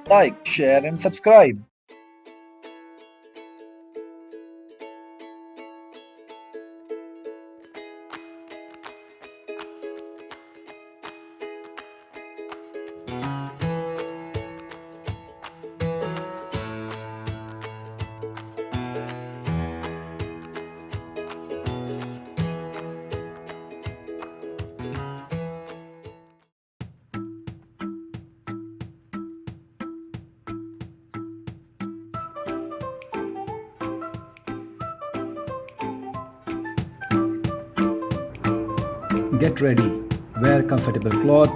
Like, share, and subscribe. Get ready, wear comfortable cloth,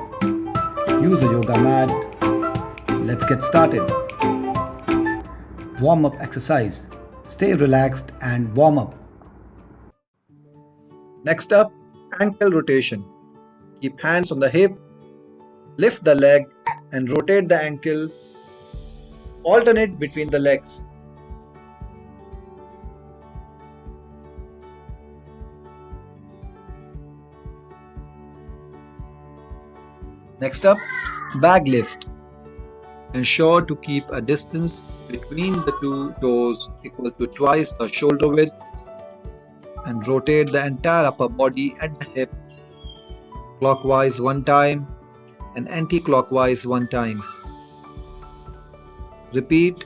use a yoga mat. Let's get started. Warm up exercise. Stay relaxed and warm up. Next up, ankle rotation. Keep hands on the hip, lift the leg, and rotate the ankle. Alternate between the legs. Next up, bag lift. Ensure to keep a distance between the two toes equal to twice the shoulder width and rotate the entire upper body at the hip clockwise one time and anti-clockwise one time. Repeat.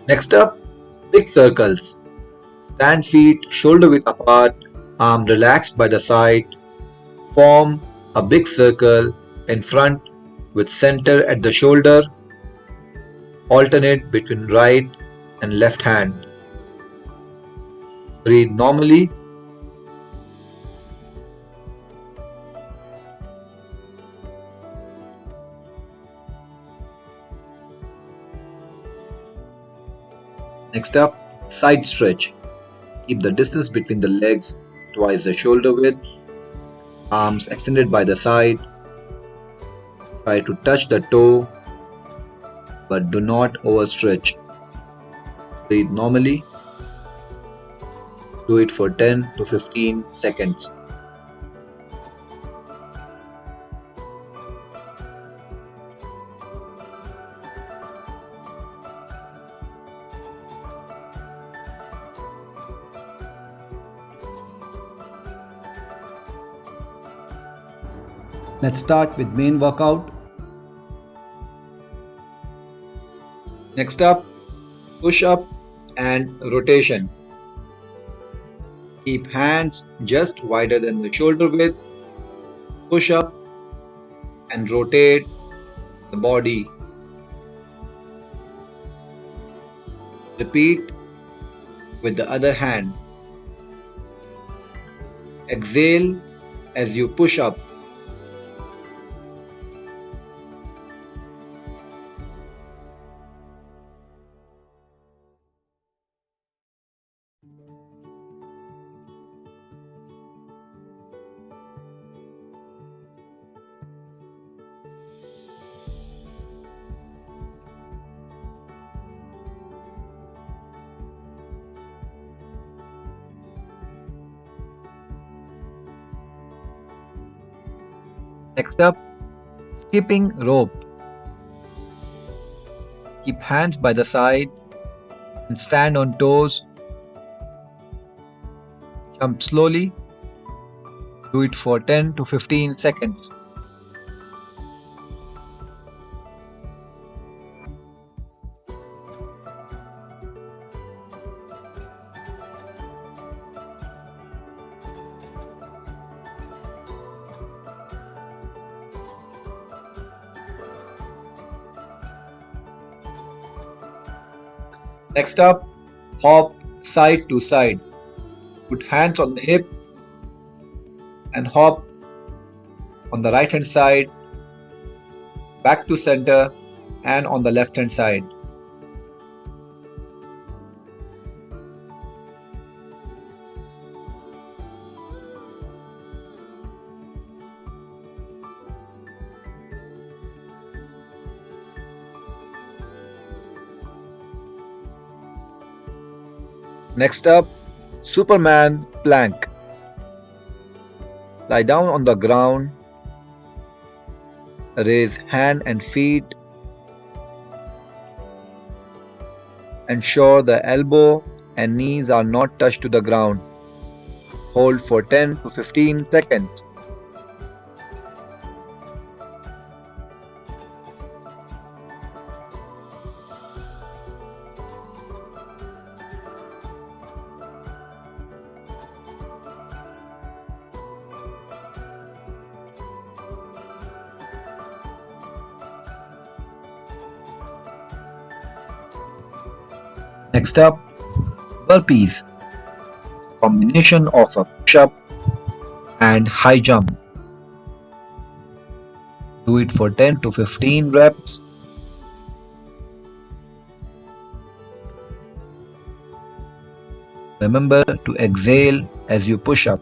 Next up, big circles. Stand feet shoulder width apart, arm relaxed by the side. Form a big circle in front with center at the shoulder. Alternate between right and left hand. Breathe normally. Next up, side stretch. Keep the distance between the legs twice the shoulder width. Arms extended by the side. Try to touch the toe but do not overstretch. Breathe normally. Do it for 10 to 15 seconds. Let's start with main workout. Next up, push up and rotation. Keep hands just wider than the shoulder width. Push up and rotate the body. Repeat with the other hand. Exhale as you push up. Next up, skipping rope. Keep hands by the side and stand on toes. Jump slowly. Do it for 10 to 15 seconds. Next up, hop side to side. Put hands on the hip and hop on the right hand side, back to center, and on the left hand side. Next up, Superman plank. Lie down on the ground, raise hand and feet, ensure the elbow and knees are not touched to the ground. Hold for 10 to 15 seconds. Next up, burpees. Combination of a push-up and high jump. Do it for 10 to 15 reps. Remember to exhale as you push up.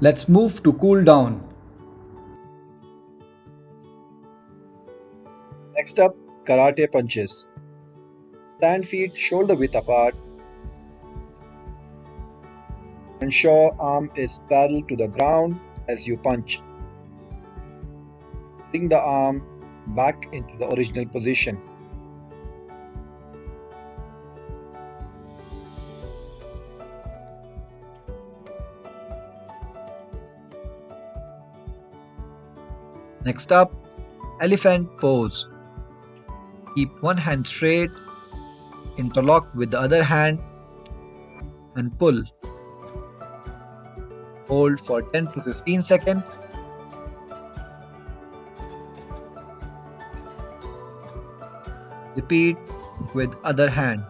Let's move to cool down. Next up, karate punches. Stand feet shoulder width apart. Ensure arm is parallel to the ground as you punch. Bring the arm back into the original position. Next up, elephant pose. Keep one hand straight, interlock with the other hand and pull. Hold for 10 to 15 seconds. Repeat with other hand.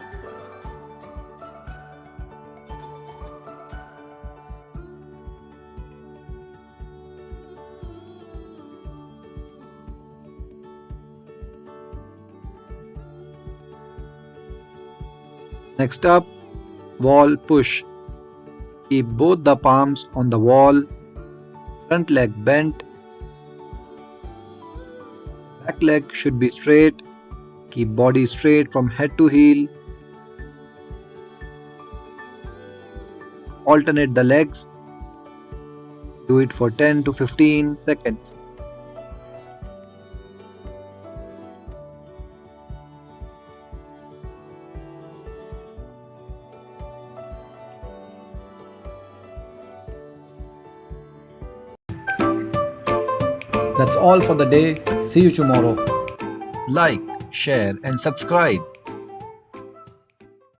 Next up, wall push. Keep both the palms on the wall, front leg bent, back leg should be straight. Keep body straight from head to heel. Alternate the legs. Do it for 10 to 15 seconds. That's all for the day. See you tomorrow. Like, share, and subscribe.